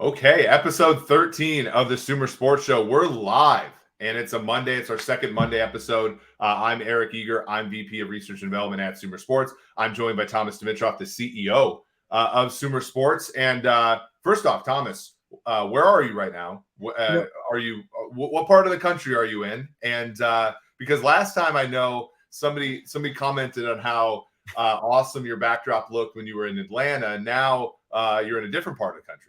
Okay, episode 13 of the SumerSports Show. We're live, and it's a Monday. It's our second Monday episode. I'm Eric Eager. I'm VP of Research and Development at SumerSports. I'm joined by Thomas Dimitroff, the CEO of SumerSports. And first off, Thomas, where are you right now? Are you? What part of the country are you in? And because last time I know somebody commented on how awesome your backdrop looked when you were in Atlanta, and now you're in a different part of the country.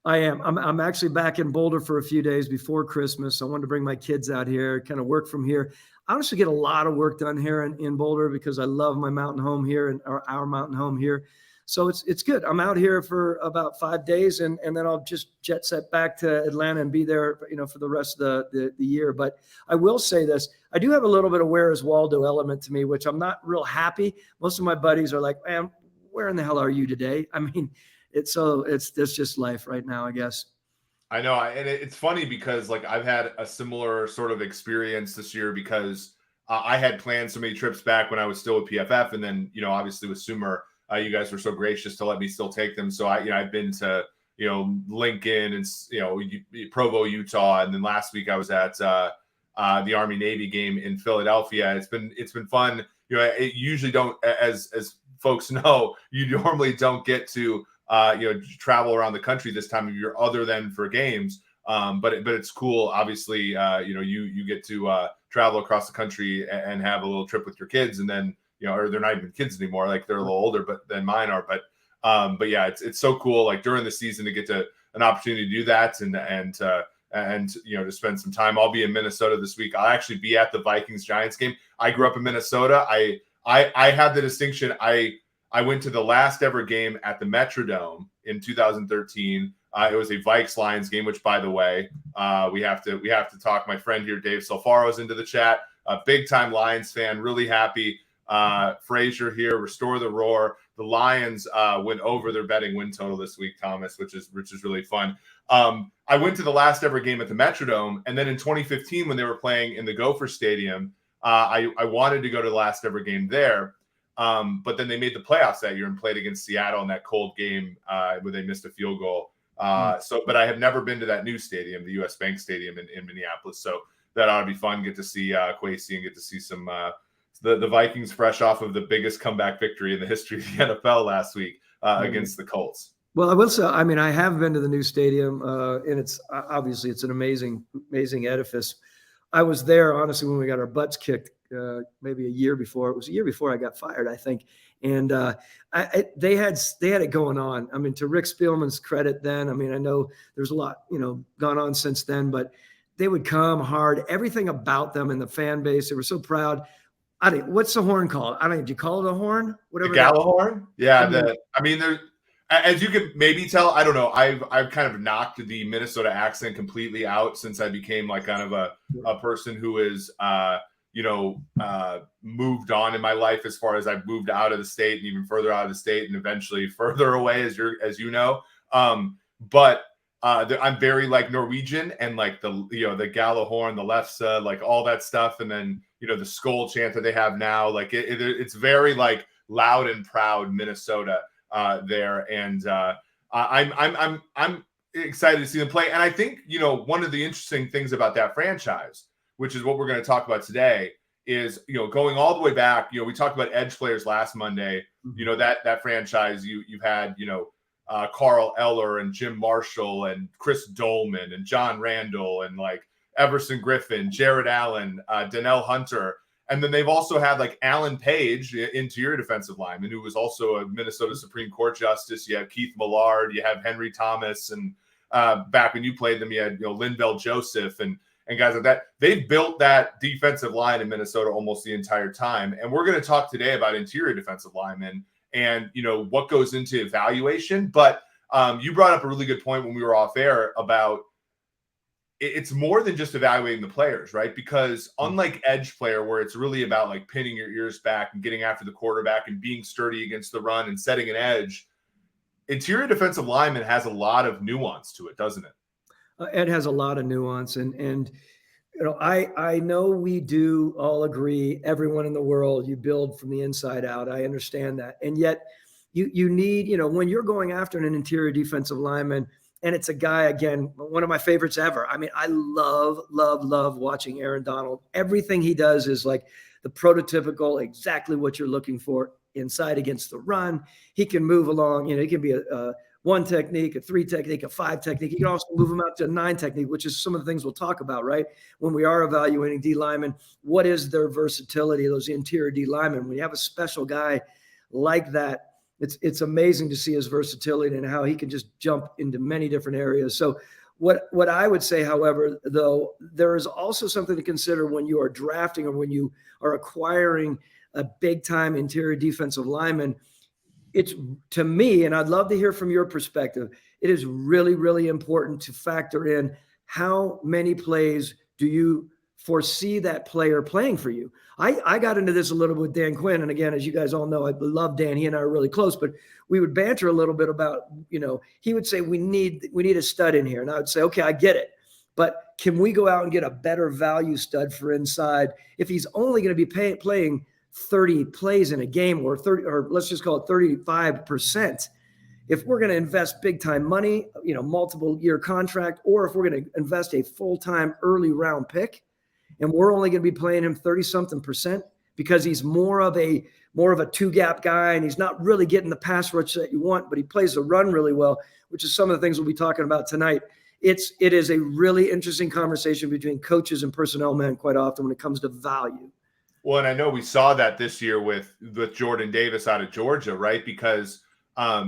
I am. I'm actually back in Boulder for a few days before Christmas. I wanted to bring my kids out here, kind of work from here. I honestly get a lot of work done here in Boulder because I love my mountain home here and our mountain home here. So it's good. I'm out here for about 5 days and then I'll just jet set back to Atlanta and be there, for the rest of the year. But I will say this, I do have a little bit of where is Waldo element to me, which I'm not real happy. Most of my buddies are like, man, where in the hell are you today? I mean, it's just life right now, I guess. I know. And it's funny because like I've had a similar sort of experience this year because I had planned so many trips back when I was still with PFF. And then, obviously with Sumer, you guys were so gracious to let me still take them. So I've been to, Lincoln and, Provo, Utah. And then last week I was at the Army Navy game in Philadelphia. It's been fun. It usually don't, as folks know, you normally don't get to, travel around the country this time of year other than for games. But it's cool. Obviously, you get to travel across the country and have a little trip with your kids. And then, or they're not even kids anymore. Like they're a little older, than mine are. But yeah, it's so cool. Like during the season to get to an opportunity to do that and to spend some time. I'll be in Minnesota this week. I'll actually be at the Vikings-Giants game. I grew up in Minnesota. I had the distinction. I went to the last ever game at the Metrodome in 2013. It was a Vikes-Lions game, which, by the way, we have to talk. My friend here, Dave Solfaro's into the chat. A big-time Lions fan, really happy. Frazier here, restore the roar. The Lions went over their betting win total this week, Thomas, which is really fun. I went to the last ever game at the Metrodome, and then in 2015 when they were playing in the Gopher Stadium, I wanted to go to the last ever game there. But then they made the playoffs that year and played against Seattle in that cold game where they missed a field goal. But I have never been to that new stadium, the US Bank Stadium in Minneapolis. So that ought to be fun. Get to see Kwesi and get to see some the Vikings fresh off of the biggest comeback victory in the history of the NFL last week against the Colts. Well, I will say, I have been to the new stadium, and it's obviously it's an amazing edifice. I was there, honestly, when we got our butts kicked. Maybe a year before. It was a year before I got fired, I think. And they had it going on. I mean, to Rick Spielman's credit then, I know there's a lot, gone on since then, but they would come hard. Everything about them and the fan base, they were so proud. What's the horn called? Did you call it a horn? Whatever. The Gallo horn? Yeah. There, as you could maybe tell, I don't know. I've kind of knocked the Minnesota accent completely out since I became like kind of a person who is, moved on in my life as far as I've moved out of the state and even further out of the state and eventually further away as you know. But I'm very like Norwegian and like the Gallo horn, the Lefse, like all that stuff. And then, the skull chant that they have now, like it's very like loud and proud Minnesota there. And I'm excited to see them play. And I think, one of the interesting things about that franchise, which is what we're going to talk about today, is, going all the way back, we talked about edge players last Monday, that franchise, you've had, Carl Eller and Jim Marshall and Chris Dolman and John Randall and like Everson Griffin, Jared Allen, Donnell Hunter. And then they've also had like Alan Page, interior defensive lineman, who was also a Minnesota Supreme Court justice. You have Keith Millard, you have Henry Thomas. And back when you played them, you had, Linval Joseph and guys like that. They've built that defensive line in Minnesota almost the entire time. And we're going to talk today about interior defensive linemen and, what goes into evaluation. But you brought up a really good point when we were off air about it's more than just evaluating the players, right? Because unlike edge player, where it's really about like pinning your ears back and getting after the quarterback and being sturdy against the run and setting an edge, interior defensive lineman has a lot of nuance to it, doesn't it? It has a lot of nuance. And I know we do all agree, everyone in the world, you build from the inside out. I understand that. And yet you need, when you're going after an interior defensive lineman, And it's a guy, again, one of my favorites ever. I mean, I love watching Aaron Donald. Everything he does is like the prototypical, exactly what you're looking for inside against the run. He can move along. He can be a 1 technique, a 3 technique, a 5 technique. You can also move him out to a 9 technique, which is some of the things we'll talk about, right? When we are evaluating D linemen, what is their versatility, those interior D linemen? When you have a special guy like that, it's amazing to see his versatility and how he can just jump into many different areas. So what I would say, however, though, there is also something to consider when you are drafting or when you are acquiring a big-time interior defensive lineman. It's, to me, and I'd love to hear from your perspective, it is really, really important to factor in how many plays do you foresee that player playing for you. I got into this a little bit with Dan Quinn. And again, as you guys all know, I love Dan. He and I are really close, but we would banter a little bit about, he would say, we need a stud in here. And I would say, okay, I get it. But can we go out and get a better value stud for inside if he's only going to be playing 30 plays in a game, or 30, or let's just call it 35%? If we're going to invest big time money, multiple year contract, or if we're going to invest a full-time early round pick, and we're only going to be playing him 30-something% because he's more of a 2-gap guy, and he's not really getting the pass rush that you want, but he plays the run really well, which is some of the things we'll be talking about tonight. It is a really interesting conversation between coaches and personnel men quite often when it comes to value. Well, and I know we saw that this year with Jordan Davis out of Georgia, right? Because there's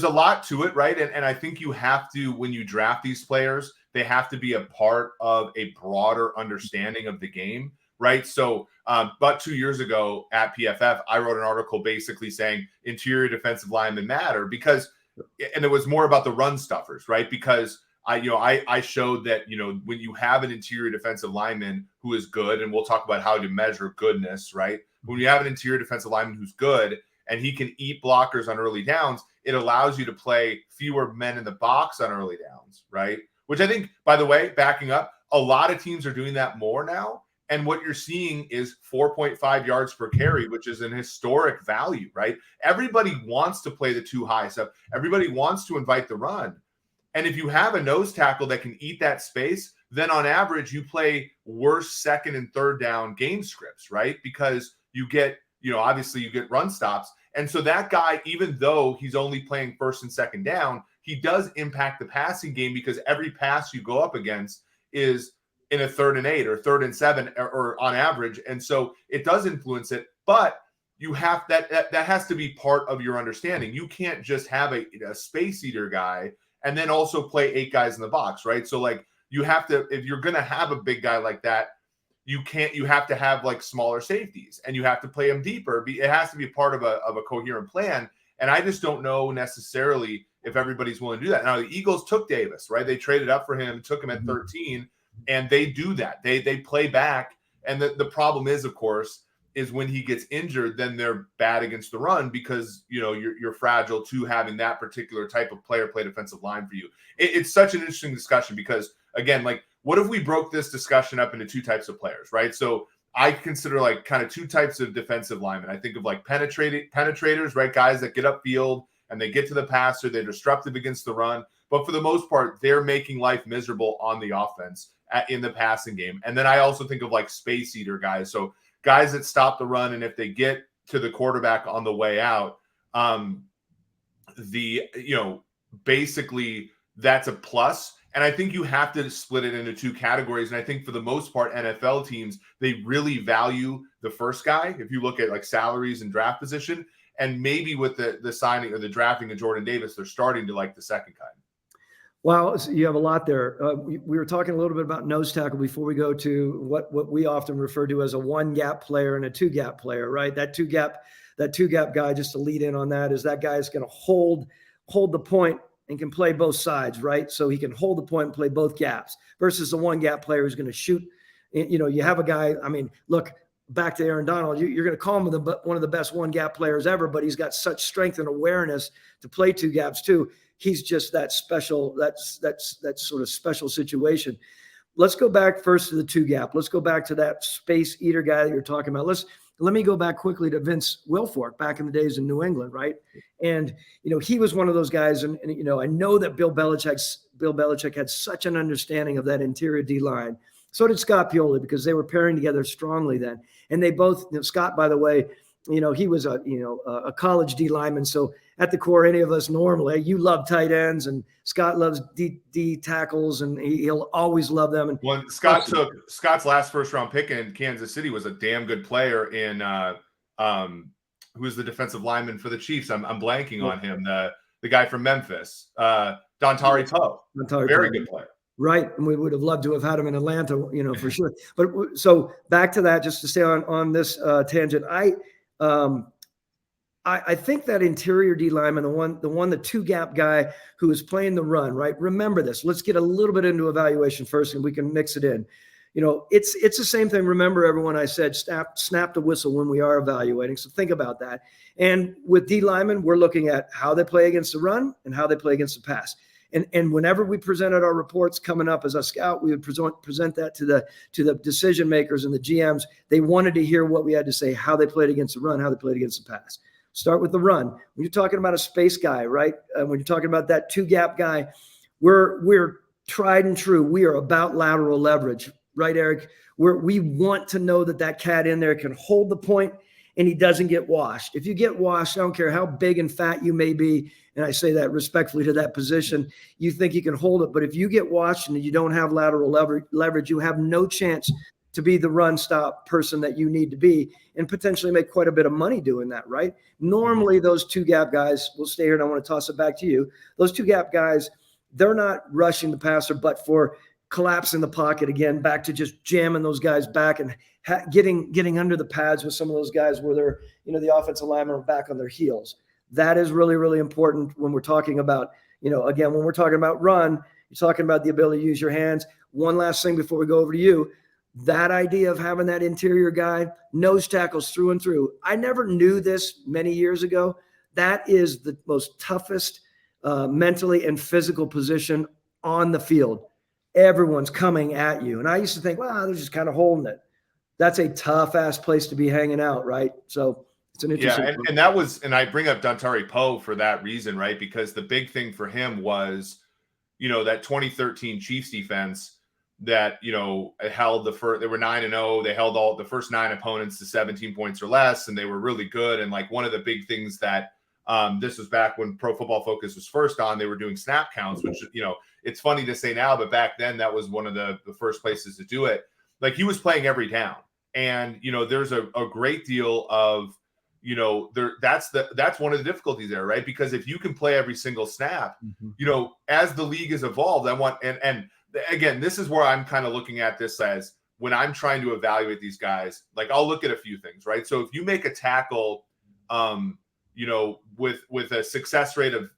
a lot to it, right? And I think you have to, when you draft these players, they have to be a part of a broader understanding of the game, right? So about 2 years ago at PFF, I wrote an article basically saying interior defensive linemen matter because, and it was more about the run stuffers, right? Because I showed that, when you have an interior defensive lineman who is good, and we'll talk about how to measure goodness, right? When you have an interior defensive lineman who's good and he can eat blockers on early downs, it allows you to play fewer men in the box on early downs, right? Which I think, by the way, backing up, a lot of teams are doing that more now. And what you're seeing is 4.5 yards per carry, which is an historic value, right? Everybody wants to play the 2 high stuff. Everybody wants to invite the run. And if you have a nose tackle that can eat that space, then on average, you play worse 2nd and 3rd down game scripts, right? Because you get, obviously you get run stops. And so that guy, even though he's only playing 1st and 2nd down, he does impact the passing game because every pass you go up against is in a 3rd and 8 or 3rd and 7 or on average. And so it does influence it, but you have that has to be part of your understanding. You can't just have a space eater guy and then also play 8 guys in the box, right? So like you have to, if you're going to have a big guy like that, you have to have like smaller safeties and you have to play them deeper. It has to be part of a coherent plan. And I just don't know necessarily if everybody's willing to do that. Now the Eagles took Davis, right? They traded up for him, took him at 13, and they do that. They play back. And the problem is, of course, is when he gets injured, then they're bad against the run because, you're fragile to having that particular type of player play defensive line for you. It's such an interesting discussion because, again, like, what if we broke this discussion up into 2 types of players, right? So I consider like kind of 2 types of defensive linemen. I think of like penetrators, right? Guys that get upfield and they get to the passer, they're disruptive against the run. But for the most part, they're making life miserable on the offense in the passing game. And then I also think of like space eater guys. So guys that stop the run, and if they get to the quarterback on the way out, basically that's a plus. And I think you have to split it into 2 categories. And I think for the most part, NFL teams, they really value the first guy. If you look at like salaries and draft position, and maybe with the signing or the drafting of Jordan Davis, they're starting to like the second guy. Well, you have a lot there. We were talking a little bit about nose tackle before we go to what we often refer to as a 1-gap player and a 2-gap player, right? That 2-gap guy, just to lead in on that, is that guy is going to hold the point and can play both sides, right? So he can hold the point and play both gaps versus the 1-gap player who's going to shoot. You have a guy, look, back to Aaron Donald, you're going to call him one of the best 1-gap players ever, but he's got such strength and awareness to play 2 gaps too. He's just that special, that's sort of special situation. Let's go back first to the 2-gap. Let's go back to that space eater guy that you're talking about. Let's Let me go back quickly to Vince Wilfork back in the days in New England, right? And, he was one of those guys. And I know that Bill Belichick had such an understanding of that interior D-line. So did Scott Pioli, because they were pairing together strongly then. And they both, Scott, by the way, he was a college D lineman. So at the core, any of us normally, you love tight ends, and Scott loves D tackles, and he'll always love them. And when Scott's last first round pick in Kansas City was a damn good player in who was the defensive lineman for the Chiefs. I'm blanking on him. The guy from Memphis, Dontari Poe. Very good player. Right. And we would have loved to have had him in Atlanta, for sure. But so back to that, just to stay on this tangent, I think that interior D lineman, the two gap guy who is playing the run, right? Remember this. Let's get a little bit into evaluation first, and we can mix it in. It's the same thing. Remember, everyone, I said snap the whistle when we are evaluating. So think about that. And with D linemen, we're looking at how they play against the run and how they play against the pass. And whenever we presented our reports coming up as a scout, we would present that to the decision makers and the GMs. They wanted to hear what we had to say, how they played against the run, how they played against the pass. Start with the run. When you're talking about a space guy, right? When you're talking about that two gap guy, we're tried and true. We are about lateral leverage, right, Eric? We want to know that cat in there can hold the point and he doesn't get washed. If you get washed, I don't care how big and fat you may be, and I say that respectfully to that position, you think you can hold it. But if you get washed and you don't have lateral leverage, you have no chance to be the run stop person that you need to be, and potentially make quite a bit of money doing that, right? Normally, those two gap guys, we'll stay here and I want to toss it back to you. Those two gap guys, they're not rushing the passer, but for collapsing the pocket again, back to just jamming those guys back and getting under the pads with some of those guys where they're, the offensive linemen are back on their heels. That is really, really important when we're talking about, again, when we're talking about run, you're talking about the ability to use your hands. One last thing before we go over to you, that idea of having that interior guy, nose tackles through and through. I never knew this many years ago. That is the most toughest mentally and physical position on the field. Everyone's coming at you. And I used to think, well, they're just kind of holding it. That's a tough ass place to be hanging out, right? So it's an interesting. Yeah, and that was, and I bring up Dontari Poe for that reason, right? Because the big thing for him was, that 2013 Chiefs defense that, held they were 9-0. They held all the first 9 opponents to 17 points or less, and they were really good. And like one of the big things that this was back when Pro Football Focus was first on, they were doing snap counts, which, it's funny to say now, but back then that was one of the first places to do it. Like he was playing every down. And, there's a great deal of, that's one of the difficulties there, right? Because if you can play every single snap, as the league has evolved, and again, this is where I'm kind of looking at this as when I'm trying to evaluate these guys, like I'll look at a few things, right? So if you make a tackle, with a success rate of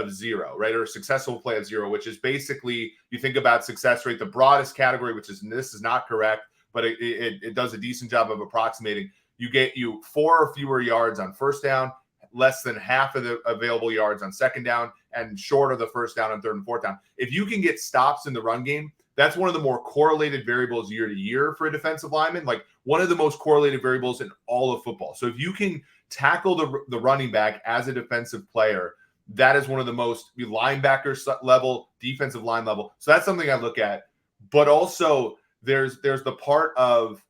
0, right? Or a successful play of 0, which is basically, you think about success rate, the broadest category, which is, this is not correct, but it does a decent job of approximating. You 4 or fewer yards on first down, less than half of the available yards on second down, and short of the first down on third and fourth down. If you can get stops in the run game, that's one of the more correlated variables year to year for a defensive lineman, like one of the most correlated variables in all of football. So if you can tackle the running back as a defensive player, that is one of the most linebacker level, defensive line level. So that's something I look at. But also there's the part of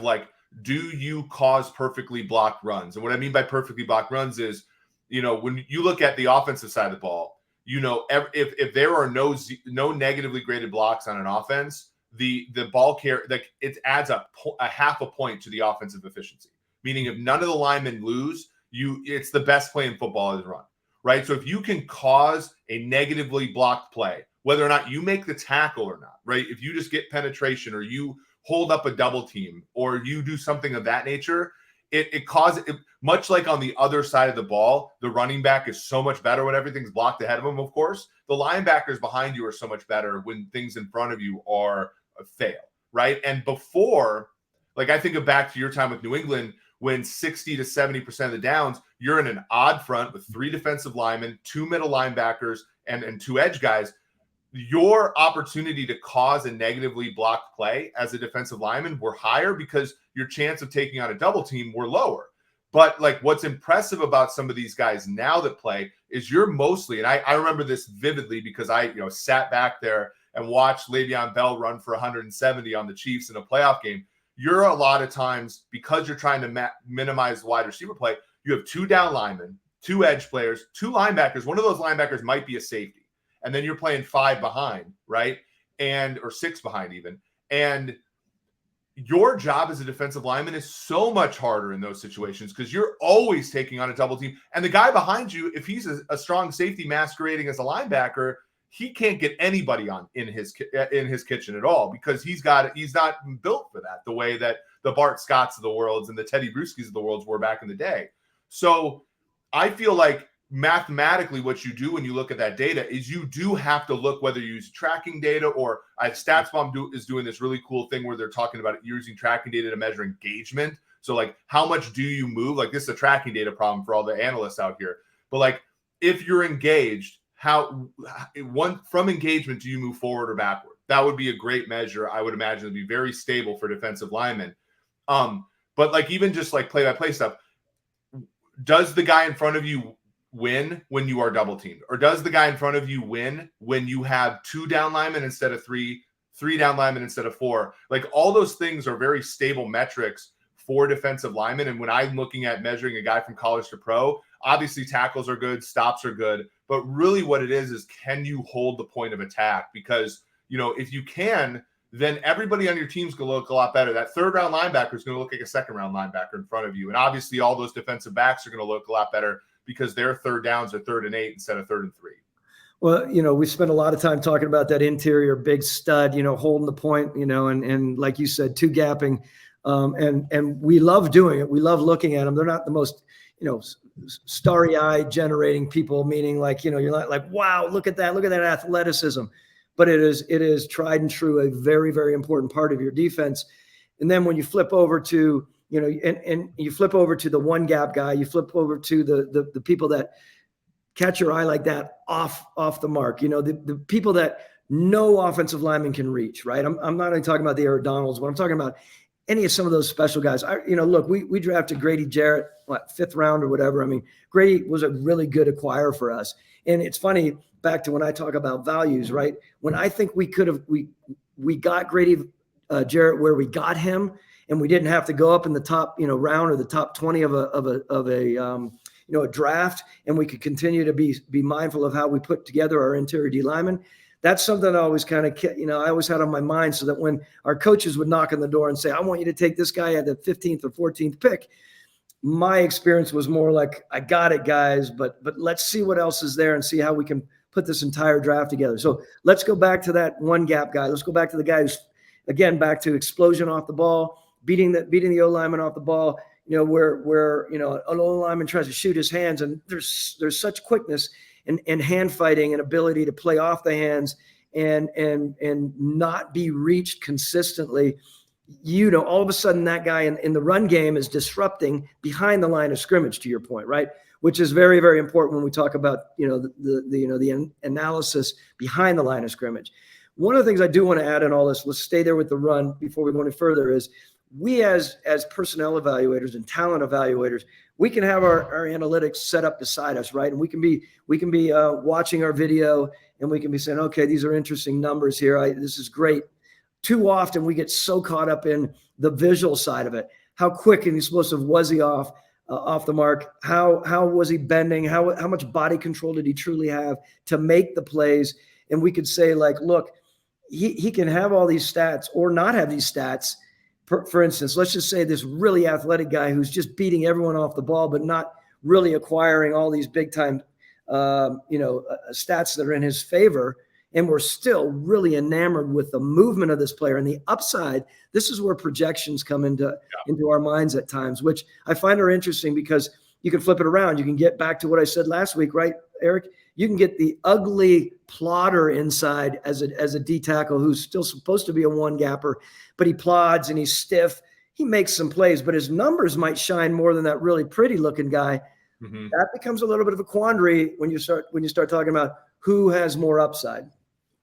like, do you cause perfectly blocked runs? And what I mean by perfectly blocked runs is, when you look at the offensive side of the ball, if there are no negatively graded blocks on an offense, the ball carrier, like it adds up a half a point to the offensive efficiency. Meaning, if none of the linemen lose, it's the best play in football is run, right? So if you can cause a negatively blocked play, whether or not you make the tackle or not, right? If you just get penetration or you hold up a double team or you do something of that nature, it causes, much like on the other side of the ball, the running back is so much better when everything's blocked ahead of him, of course. The linebackers behind you are so much better when things in front of you are fail, right? And before, like I think of back to your time with New England, when 60 to 70% of the downs, you're in an odd front with 3 defensive linemen, 2 middle linebackers, and 2 edge guys. your opportunity to cause a negatively blocked play as a defensive lineman were higher because your chance of taking on a double team were lower. But like what's impressive about some of these guys now that play is you're mostly, and I remember this vividly because I sat back there and watched Le'Veon Bell run for 170 on the Chiefs in a playoff game. You're a lot of times, because you're trying to minimize the wide receiver play, you have 2 down linemen, 2 edge players, 2 linebackers. One of those linebackers might be a safety. And then you're playing 5 behind, right? Or 6 behind even. And your job as a defensive lineman is so much harder in those situations because you're always taking on a double team. And the guy behind you, if he's a strong safety masquerading as a linebacker, he can't get anybody on in his kitchen at all because he's not built for that the way that the Bart Scotts of the worlds and the Teddy Bruschi's of the worlds were back in the day. So I feel like mathematically what you do when you look at that data is you do have to look whether you use tracking data or StatsBomb is doing this really cool thing where they're talking about using tracking data to measure engagement. So like how much do you move? Like this is a tracking data problem for all the analysts out here. But like if you're engaged, from engagement do you move forward or backward? That would be a great measure. I would imagine it'd be very stable for defensive linemen. But like even just like play-by-play stuff, does the guy in front of you win when you are double teamed, or does the guy in front of you win when you have 2 down linemen instead of 3 down linemen instead of 4? Like all those things are very stable metrics for defensive linemen. And when I'm looking at measuring a guy from college to pro, obviously tackles are good, stops are good, but really what it is can you hold the point of attack? Because if you can, then everybody on your team's going to look a lot better. That 3rd round linebacker is going to look like a 2nd round linebacker in front of you. And obviously all those defensive backs are going to look a lot better because their 3rd downs are 3rd and 8 instead of 3rd and 3. Well, we spent a lot of time talking about that interior big stud, holding the point, and like you said, 2 gapping. And we love doing it. We love looking at them. They're not the most, starry eye generating people, meaning like, you're not like, wow, look at that athleticism. But it is tried and true, a very, very important part of your defense. And then when you flip over to, and you flip over to the one gap guy, you flip over to the people that catch your eye like that off the mark, the people that no offensive lineman can reach, right? I'm not only talking about the Aaron Donalds, but I'm talking about any of some of those special guys. Look, we drafted Grady Jarrett, 5th round or whatever. I mean, Grady was a really good acquire for us. And it's funny, back to when I talk about values, right? When I think we got Grady Jarrett where we got him, and we didn't have to go up in the top, round or the top 20 of a draft, and we could continue to be mindful of how we put together our interior D linemen. That's something I always kind of, I always had on my mind, so that when our coaches would knock on the door and say, I want you to take this guy at the 15th or 14th pick, my experience was more like, I got it, guys, but let's see what else is there and see how we can put this entire draft together. So let's go back to that one gap guy. Let's go back to the guy who's, again, back to explosion off the ball, beating the O lineman off the ball, where an O lineman tries to shoot his hands, and there's such quickness and hand fighting and ability to play off the hands and not be reached consistently. All of a sudden that guy in the run game is disrupting behind the line of scrimmage, to your point, right? Which is very, very important when we talk about, the analysis behind the line of scrimmage. One of the things I do want to add in all this, let's stay there with the run before we go any further, is we as personnel evaluators and talent evaluators, we can have our analytics set up beside us, right? And we can be watching our video, and we can be saying, okay, these are interesting numbers here. This is great. Too often we get so caught up in the visual side of it. How quick and explosive was he off the mark? How was he bending? How much body control did he truly have to make the plays? And we could say, like, look, he can have all these stats or not have these stats. For instance, let's just say this really athletic guy who's just beating everyone off the ball, but not really acquiring all these big time, stats that are in his favor. And we're still really enamored with the movement of this player and the upside. This is where projections come into our minds at times, which I find are interesting because you can flip it around. You can get back to what I said last week, right, Eric? You can get the ugly plodder inside as a D tackle who's still supposed to be a one gapper, but he plods and he's stiff. He makes some plays, but his numbers might shine more than that really pretty looking guy. That becomes a little bit of a quandary when you start talking about who has more upside.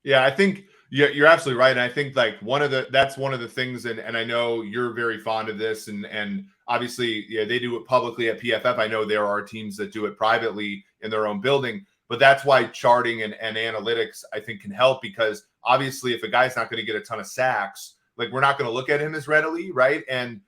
Yeah, I think you're absolutely right. And I think like that's one of the things, and I know you're very fond of this, and obviously, yeah, they do it publicly at PFF. I know there are teams that do it privately in their own building, but that's why charting and analytics, I think, can help, because obviously if a guy's not going to get a ton of sacks, like we're not going to look at him as readily, right? And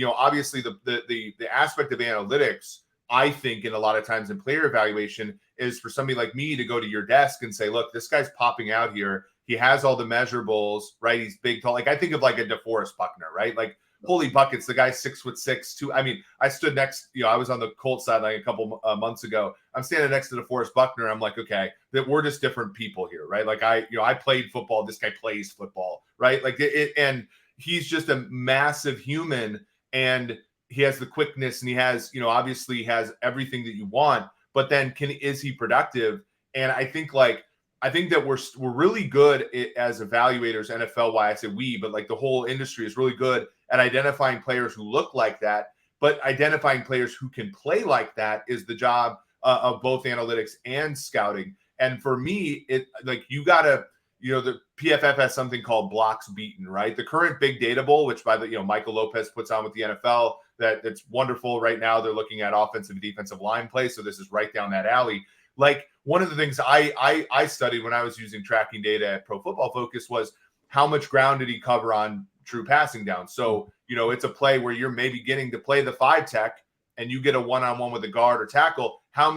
obviously the aspect of analytics, I think, in a lot of times in player evaluation, is for somebody like me to go to your desk and say, look, this guy's popping out here. He has all the measurables, right? He's big, tall. Like I think of like a DeForest Buckner, right? Like holy buckets, the guy's 6'6", too. I mean, I stood next, I was on the Colts sideline a couple months ago. I'm standing next to DeForest Buckner. I'm like, okay, that we're just different people here, right? Like I played football. This guy plays football, right? Like and he's just a massive human, and he has the quickness, and he has, obviously he has everything that you want, but then is he productive? And I think that we're really good as evaluators, NFL wise. I say we, but like the whole industry is really good at identifying players who look like that, but identifying players who can play like that is the job of both analytics and scouting. And for me, it like you gotta, the PFF has something called blocks beaten, right? The current big data bowl, which by the, Michael Lopez puts on with the NFL, that's wonderful right now. They're looking at offensive and defensive line play. So this is right down that alley. Like one of the things I studied when I was using tracking data at Pro Football Focus was how much ground did he cover on true passing down. So, it's a play where you're maybe getting to play the 5 tech and you get a one-on-one with a guard or tackle. How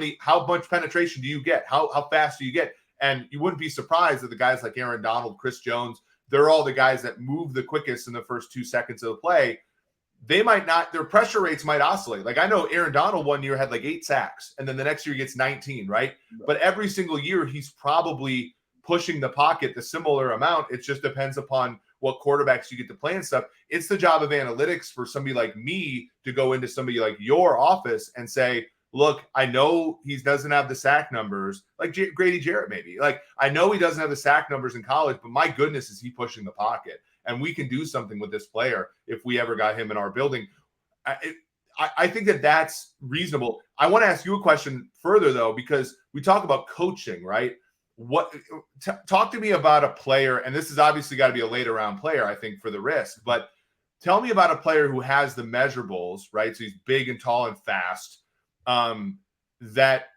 much penetration do you get? How fast do you get? And you wouldn't be surprised that the guys like Aaron Donald, Chris Jones, they're all the guys that move the quickest in the first 2 seconds of the play. They might not, their pressure rates might oscillate. Like I know Aaron Donald one year had like 8 sacks, and then the next year he gets 19, right? But every single year he's probably pushing the pocket the similar amount. It just depends upon what quarterbacks you get to play and stuff. It's the job of analytics for somebody like me to go into somebody like your office and say, look, I know he doesn't have the sack numbers, like Grady Jarrett maybe. Like I know he doesn't have the sack numbers in college, but my goodness, is he pushing the pocket? And we can do something with this player if we ever got him in our building. I think that that's reasonable. I want to ask you a question further, though, because we talk about coaching, right? Talk to me about a player, and this has obviously got to be a later round player, I think, for the risk. But tell me about a player who has the measurables, right? So he's big and tall and fast, that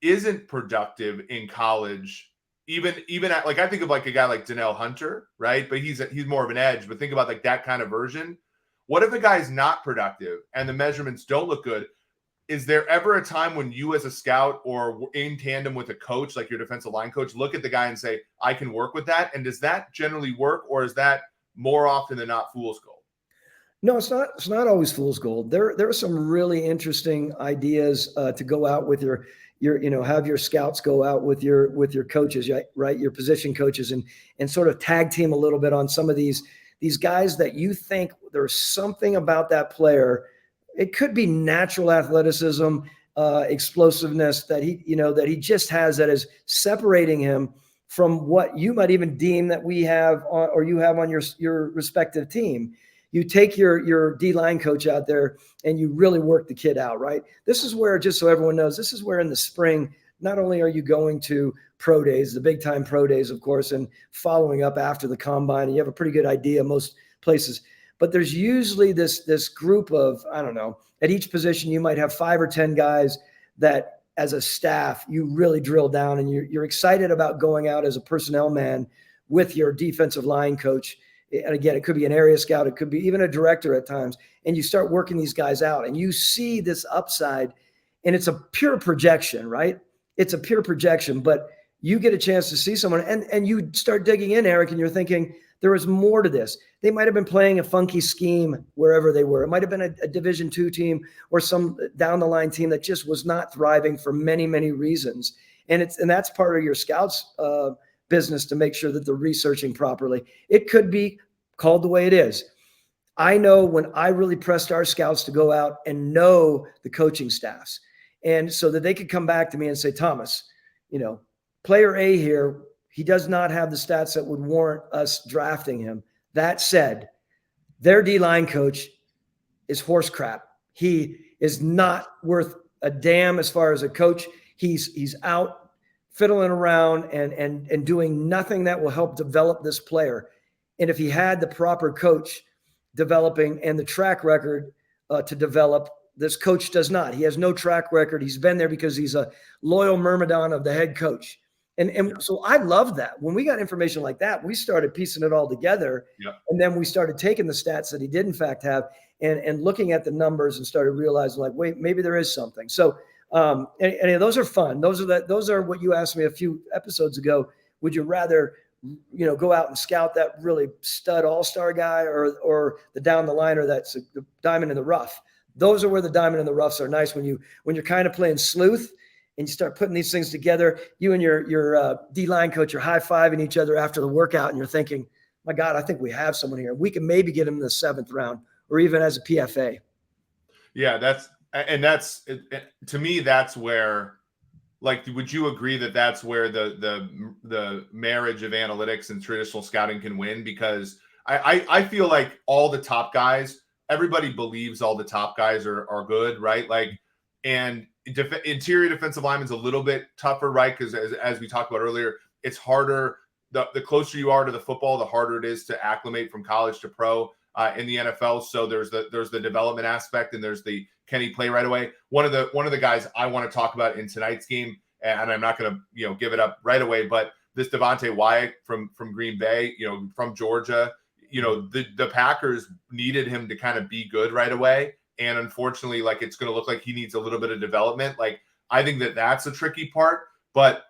isn't productive in college. Even at, like, I think of like a guy like Donnell Hunter, right? But he's more of an edge. But think about like that kind of version. What if a guy's not productive and the measurements don't look good? Is there ever a time when you as a scout or in tandem with a coach, like your defensive line coach, look at the guy and say, I can work with that? And does that generally work, or is that more often than not fool's gold? No, it's not. It's not always fool's gold. There are some really interesting ideas to go out with your have your scouts go out with your coaches, right? Your position coaches, and sort of tag team a little bit on some of these guys that you think there's something about that player. It could be natural athleticism, explosiveness that he just has, that is separating him from what you might even deem that we have or you have on your respective team. You take your D-line coach out there and you really work the kid out, right? This is where, just so everyone knows, this is where in the spring, not only are you going to pro days, the big time pro days, of course, and following up after the combine, and you have a pretty good idea most places, but there's usually this group of, I don't know, at each position, you might have 5 or 10 guys that as a staff, you really drill down, and you're excited about going out as a personnel man with your defensive line coach. And again, it could be an area scout. It could be even a director at times. And you start working these guys out and you see this upside, and it's a pure projection, right? It's a pure projection, but you get a chance to see someone and you start digging in, Eric, and you're thinking there is more to this. They might've been playing a funky scheme wherever they were. It might've been a Division II team or some down the line team that just was not thriving for many, many reasons. And that's part of your scouts, business, to make sure that they're researching properly. It could be called the way it is. I know when I really pressed our scouts to go out and know the coaching staffs, and so that they could come back to me and say, Thomas, player A here, he does not have the stats that would warrant us drafting him. That said, their D-line coach is horse crap. He is not worth a damn as far as a coach. He's out fiddling around and doing nothing that will help develop this player. And if he had the proper coach developing and the track record to develop, this coach does not. He has no track record. He's been there because he's a loyal myrmidon of the head coach. And so I love that. When we got information like that, we started piecing it all together. Yeah. And then we started taking the stats that he did in fact have and looking at the numbers and started realizing, like, wait, maybe there is something. So and those are fun. Those are what you asked me a few episodes ago. Would you rather, go out and scout that really stud all-star guy or the down the liner that's the diamond in the rough? Those are where the diamond in the roughs are nice when you're kind of playing sleuth and you start putting these things together. You and your D-line coach are high-fiving each other after the workout, and you're thinking, my God, I think we have someone here. We can maybe get him in the 7th round or even as a PFA. Yeah, to me, that's where, like, would you agree that that's where the marriage of analytics and traditional scouting can win? Because I feel like all the top guys, everybody believes all the top guys are good, right? Like, and interior defensive lineman's a little bit tougher, right? Because as we talked about earlier, it's harder. The closer you are to the football, the harder it is to acclimate from college to pro in the NFL. So there's the development aspect, and there's the can he play right away. One of the guys I want to talk about in tonight's game, and I'm not going to give it up right away, but this Devontae Wyatt from Green Bay, from Georgia. The Packers needed him to kind of be good right away. And unfortunately, like, it's going to look like he needs a little bit of development. Like, I think that's a tricky part. But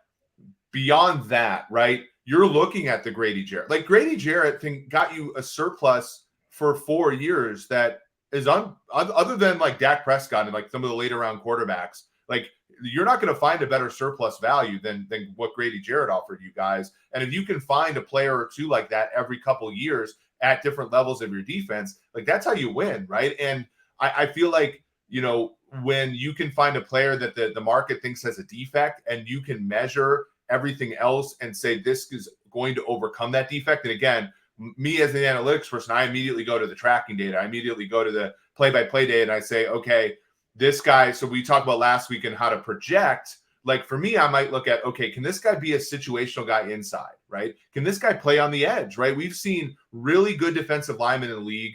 beyond that, right, you're looking at the Grady Jarrett. Like, Grady Jarrett got you a surplus for 4 years that is other than like Dak Prescott and like some of the later round quarterbacks. Like, you're not going to find a better surplus value than what Grady Jarrett offered you guys. And if you can find a player or two like that every couple of years at different levels of your defense, like, that's how you win, right? And I feel like, when you can find a player that the market thinks has a defect and you can measure everything else and say this is going to overcome that defect. And again, me as an analytics person, I immediately go to the tracking data. I immediately go to the play-by-play data and I say, okay, this guy, so we talked about last week and how to project. Like, for me, I might look at, okay, can this guy be a situational guy inside, right? Can this guy play on the edge, right? We've seen really good defensive linemen in the league,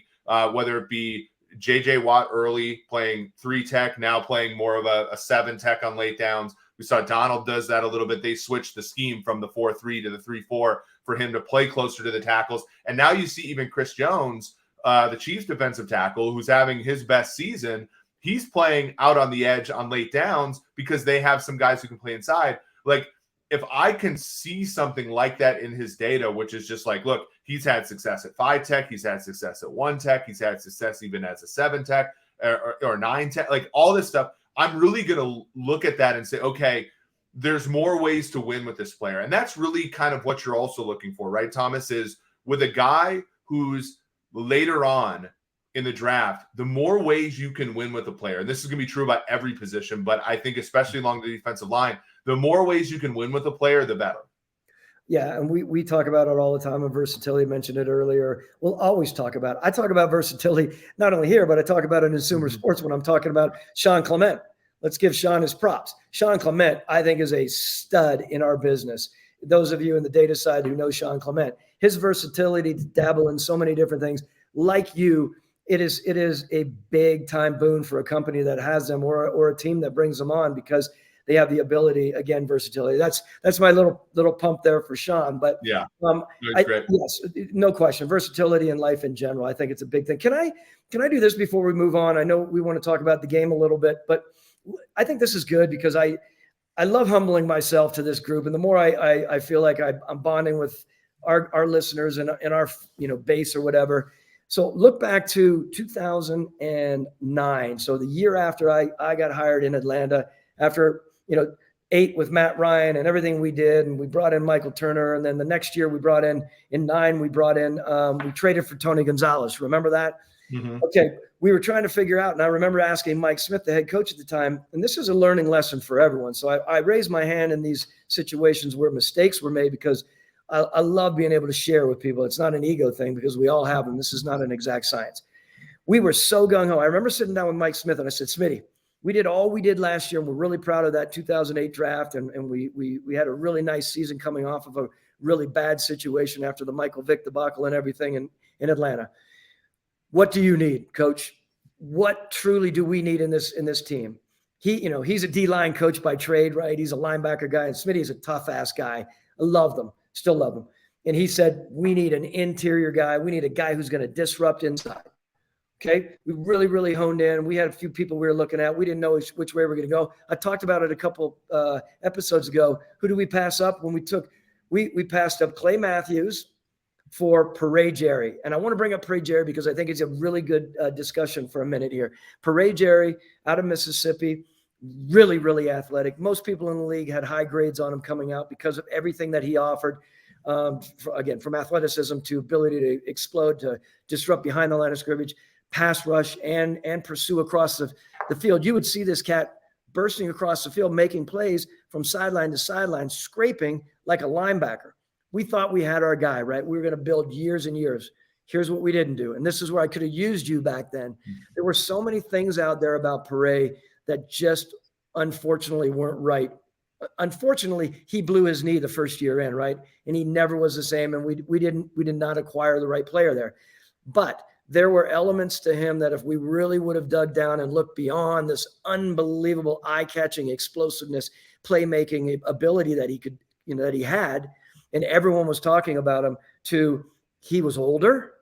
whether it be J.J. Watt early playing 3 tech, now playing more of a 7 tech on late downs. We saw Donald does that a little bit. They switched the scheme from the 4-3 to the 3-4 for him to play closer to the tackles. And now you see even Chris Jones, the Chiefs defensive tackle, who's having his best season. He's playing out on the edge on late downs because they have some guys who can play inside. Like, if I can see something like that in his data, which is just like, look, he's had success at 5 tech, he's had success at 1 tech, he's had success even as a 7 tech or 9 tech, like all this stuff, I'm really going to look at that and say, okay, there's more ways to win with this player. And that's really kind of what you're also looking for, right, Thomas, is with a guy who's later on in the draft, the more ways you can win with a player, and this is going to be true about every position, but I think especially along the defensive line, the more ways you can win with a player, the better. Yeah, and we talk about it all the time. And versatility, mentioned it earlier. We'll always talk about it. I talk about versatility not only here, but I talk about it in SumerSports when I'm talking about Sean Clement. Let's give Sean his props. Sean Clement, I think, is a stud in our business. Those of you in the data side who know Sean Clement, his versatility to dabble in so many different things, like you, it is a big time boon for a company that has them or a team that brings them on because they have the ability, again, versatility. That's my little pump there for Sean. But yeah, yes, no question. Versatility in life in general, I think it's a big thing. Can I do this before we move on? I know we want to talk about the game a little bit, but I think this is good because I love humbling myself to this group, and the more I feel like I'm bonding with our listeners and our base or whatever. So look back to 2009. So the year after I got hired in Atlanta, after 8 with Matt Ryan and everything we did, and we brought in Michael Turner, and then the next year we brought in 9 we traded for Tony Gonzalez. Remember that? Mm-hmm. Okay, we were trying to figure out, and I remember asking Mike Smith, the head coach at the time, and this is a learning lesson for everyone. So I raised my hand in these situations where mistakes were made because I love being able to share with people. It's not an ego thing because we all have them. This is not an exact science. We were so gung-ho. I remember sitting down with Mike Smith, and I said, Smitty, We did all we did last year, and we're really proud of that 2008 draft. And we had a really nice season coming off of a really bad situation after the Michael Vick debacle and everything in Atlanta. What do you need, Coach? What truly do we need in this team? He's a D-line coach by trade, right? He's a linebacker guy, and Smitty is a tough-ass guy. I love them, still love him. And he said, we need an interior guy. We need a guy who's going to disrupt inside. Okay, we really, really honed in. We had a few people we were looking at. We didn't know which way we're going to go. I talked about it a couple episodes ago. Who do we pass up when we passed up Clay Matthews for Pere Jerry. And I want to bring up Pere Jerry because I think it's a really good discussion for a minute here. Pere Jerry out of Mississippi, really, really athletic. Most people in the league had high grades on him coming out because of everything that he offered. From athleticism to ability to explode, to disrupt behind the line of scrimmage, pass rush, and pursue across the field. You would see this cat bursting across the field, making plays from sideline to sideline, scraping like a linebacker. We thought we had our guy, right? We were going to build years and years. Here's what we didn't do. And this is where I could have used you back then. There were so many things out there about Pere that just unfortunately weren't right. Unfortunately, he blew his knee the first year in, right? And he never was the same. And we did not acquire the right player there. But there were elements to him that if we really would have dug down and looked beyond this unbelievable eye-catching explosiveness, playmaking ability that he could, that he had, and everyone was talking about him, to he was older,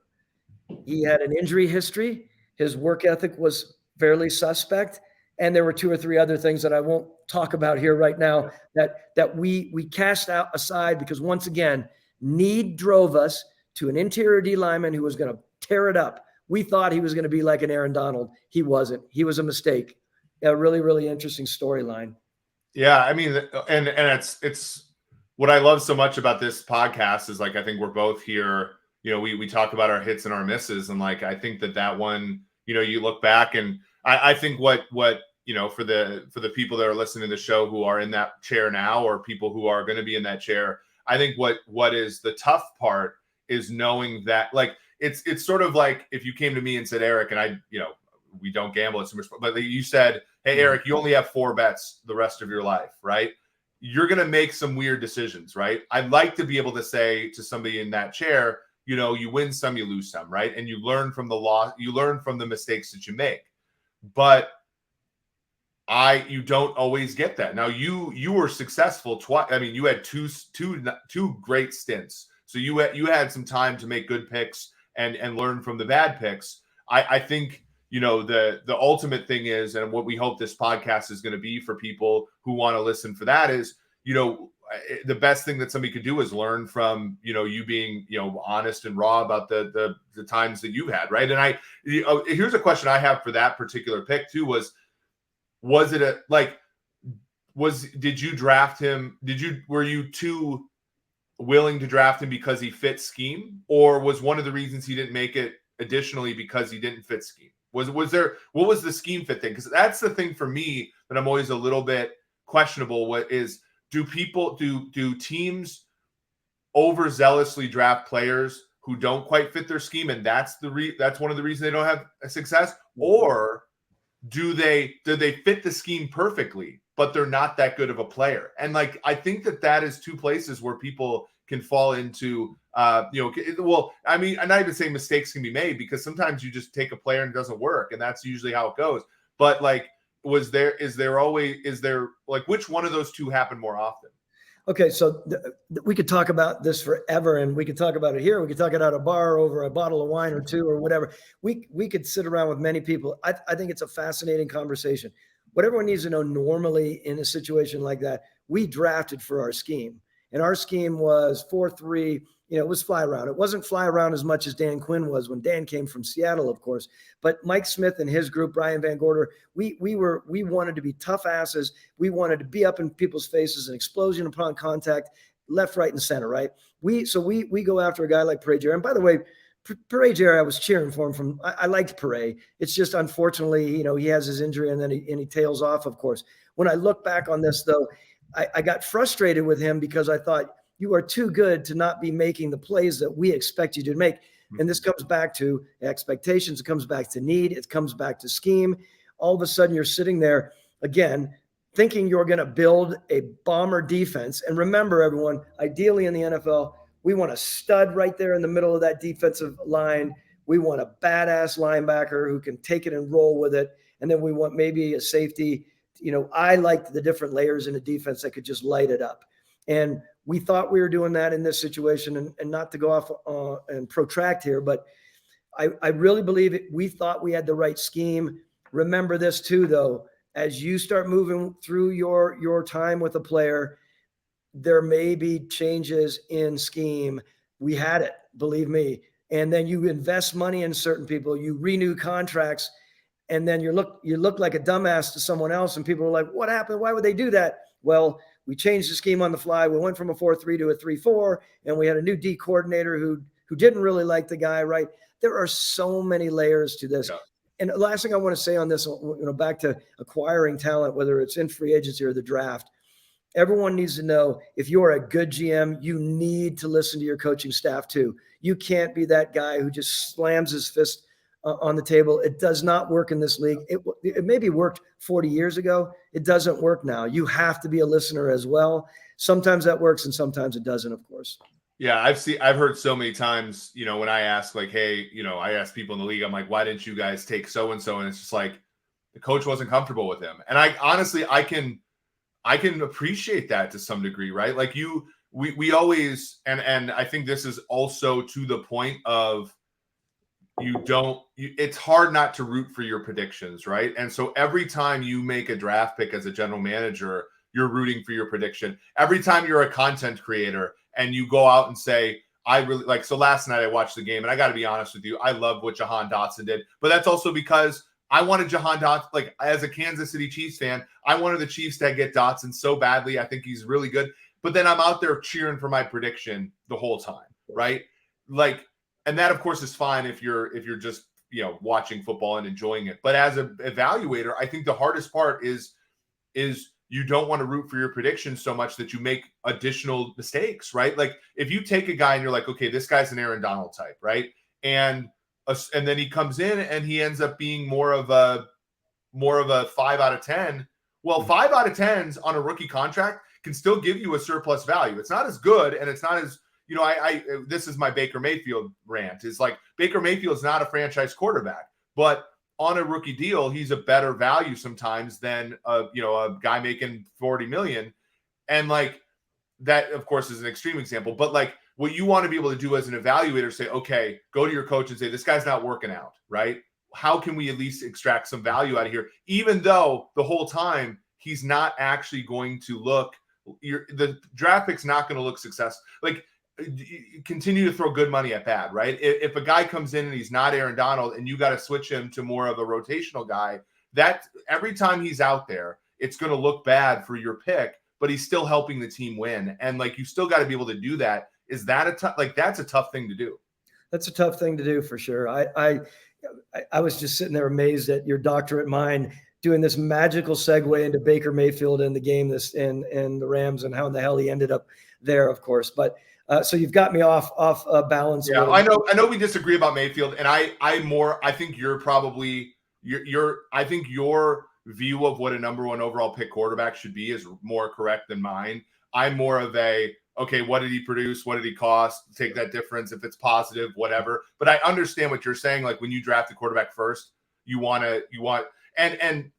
he had an injury history, his work ethic was fairly suspect, and there were two or three other things that I won't talk about here right now that we cast out aside because, once again, need drove us to an interior D lineman who was going to tear it up. We thought he was going to be like an Aaron Donald. He wasn't. He was a mistake. A really, really interesting storyline. Yeah, I mean, and it's what I love so much about this podcast is, like, I think we're both here. We talk about our hits and our misses, and like I think that one, you look back, and I think what for the people that are listening to the show who are in that chair now, or people who are going to be in that chair, I think what is the tough part is knowing that, like, it's sort of like if you came to me and said, Eric, and we don't gamble at SumerSports, but you said, hey, Eric, you only have 4 bets the rest of your life, right? You're going to make some weird decisions, right? I'd like to be able to say to somebody in that chair, you win some, you lose some, right? And you learn from the loss, you learn from the mistakes that you make. But you don't always get that. Now you were successful twice. I mean, you had two great stints. So you had some time to make good picks and learn from the bad picks. I think, the ultimate thing is, and what we hope this podcast is going to be for people who want to listen for that is, the best thing that somebody could do is learn from, you being, honest and raw about the times that you've had. Right. And here's a question I have for that particular pick too, did you draft him? Were you too willing to draft him because he fit scheme, or was one of the reasons he didn't make it additionally because he didn't fit scheme? What was the scheme fit thing? Because that's the thing for me that I'm always a little bit questionable. What is, do teams overzealously draft players who don't quite fit their scheme, and that's one of the reasons they don't have a success, or do they fit the scheme perfectly, but they're not that good of a player? And like, I think that is two places where people can fall into, well, I mean, I'm not even saying mistakes can be made, because sometimes you just take a player and it doesn't work, and that's usually how it goes. But like, is there like, which one of those two happen more often? Okay, so we could talk about this forever, and we could talk about it here. We could talk it at a bar over a bottle of wine or two or whatever. We could sit around with many people. I think it's a fascinating conversation. What everyone needs to know, normally in a situation like that, we drafted for our scheme. And our scheme was 4-3. It was fly around. It wasn't fly around as much as Dan Quinn was when Dan came from Seattle, of course. But Mike Smith and his group, Brian Van Gorder, we wanted to be tough asses. We wanted to be up in people's faces, an explosion upon contact, left, right, and center, right? We go after a guy like Pere Jerry. And by the way, Pere Jerry, I was cheering for him. I liked Pere. It's just, unfortunately, he has his injury and then he tails off, of course. When I look back on this, though, I got frustrated with him because I thought, you are too good to not be making the plays that we expect you to make. And this comes back to expectations. It comes back to need. It comes back to scheme. All of a sudden, you're sitting there again, thinking you're going to build a bomber defense. And remember, everyone, ideally in the NFL, we want a stud right there in the middle of that defensive line. We want a badass linebacker who can take it and roll with it. And then we want maybe a safety. I liked the different layers in the defense that could just light it up. And we thought we were doing that in this situation, and not to go off and protract here, but I really believe we thought we had the right scheme. Remember this too, though, as you start moving through your time with a player, there may be changes in scheme. We had it, believe me. And then you invest money in certain people, you renew contracts, and then you look like a dumbass to someone else, and people are like, what happened? Why would they do that? Well, we changed the scheme on the fly. We went from a 4-3 to a 3-4, and we had a new D coordinator who didn't really like the guy, right? There are so many layers to this. Yeah. And the last thing I want to say on this, back to acquiring talent, whether it's in free agency or the draft, everyone needs to know, if you are a good GM, you need to listen to your coaching staff too. You can't be that guy who just slams his fist on the table. It does not work in this league. It maybe worked 40 years ago. It doesn't work now. You have to be a listener as well. Sometimes that works and sometimes it doesn't, of course. Yeah, I've heard so many times, when I ask, like, hey, I ask people in the league, I'm like, why didn't you guys take so-and-so? And it's just like, the coach wasn't comfortable with him. And I honestly, I can appreciate that to some degree, right? Like we always, and I think this is also to the point of, it's hard not to root for your predictions, right? And so every time you make a draft pick as a general manager, you're rooting for your prediction. Every time you're a content creator and you go out and say, I really like, so last night I watched the game, and I got to be honest with you, I love what Jahan Dotson did, but that's also because I wanted Jahan Dotson, like as a Kansas City Chiefs fan, I wanted the Chiefs to get Dotson so badly. I think he's really good, but then I'm out there cheering for my prediction the whole time, right? Like, and that of course is fine if you're just, watching football and enjoying it. But as an evaluator, I think the hardest part is you don't want to root for your predictions so much that you make additional mistakes, right? Like if you take a guy and you're like, okay, this guy's an Aaron Donald type, right? And then he comes in and he ends up being more of a 5 out of 10. Well, 5 out of 10s on a rookie contract can still give you a surplus value. It's not as good, and it's not as, this is my Baker Mayfield rant. Is like Baker Mayfield's not a franchise quarterback, but on a rookie deal, he's a better value sometimes than a guy making $40 million. And like that, of course, is an extreme example, but like what you want to be able to do as an evaluator, say, okay, go to your coach and say, this guy's not working out, right? How can we at least extract some value out of here? Even though the whole time he's not actually going to look, the draft pick's not going to look successful. Like, continue to throw good money at bad, right? If a guy comes in and he's not Aaron Donald and you got to switch him to more of a rotational guy, that every time he's out there, it's going to look bad for your pick, but he's still helping the team win. And like, you still got to be able to do that. Is that that's a tough thing to do? That's a tough thing to do for sure. I was just sitting there amazed at your doctorate mind doing this magical segue into Baker Mayfield and the game and the Rams and how in the hell he ended up there, of course. But so you've got me off balance. Yeah, I know we disagree about Mayfield, and I think you're probably I think your view of what a number one overall pick quarterback should be is more correct than mine. I'm more of a, okay, what did he produce? What did he cost? Take that difference. If it's positive, whatever. But I understand what you're saying. Like when you draft a quarterback first, and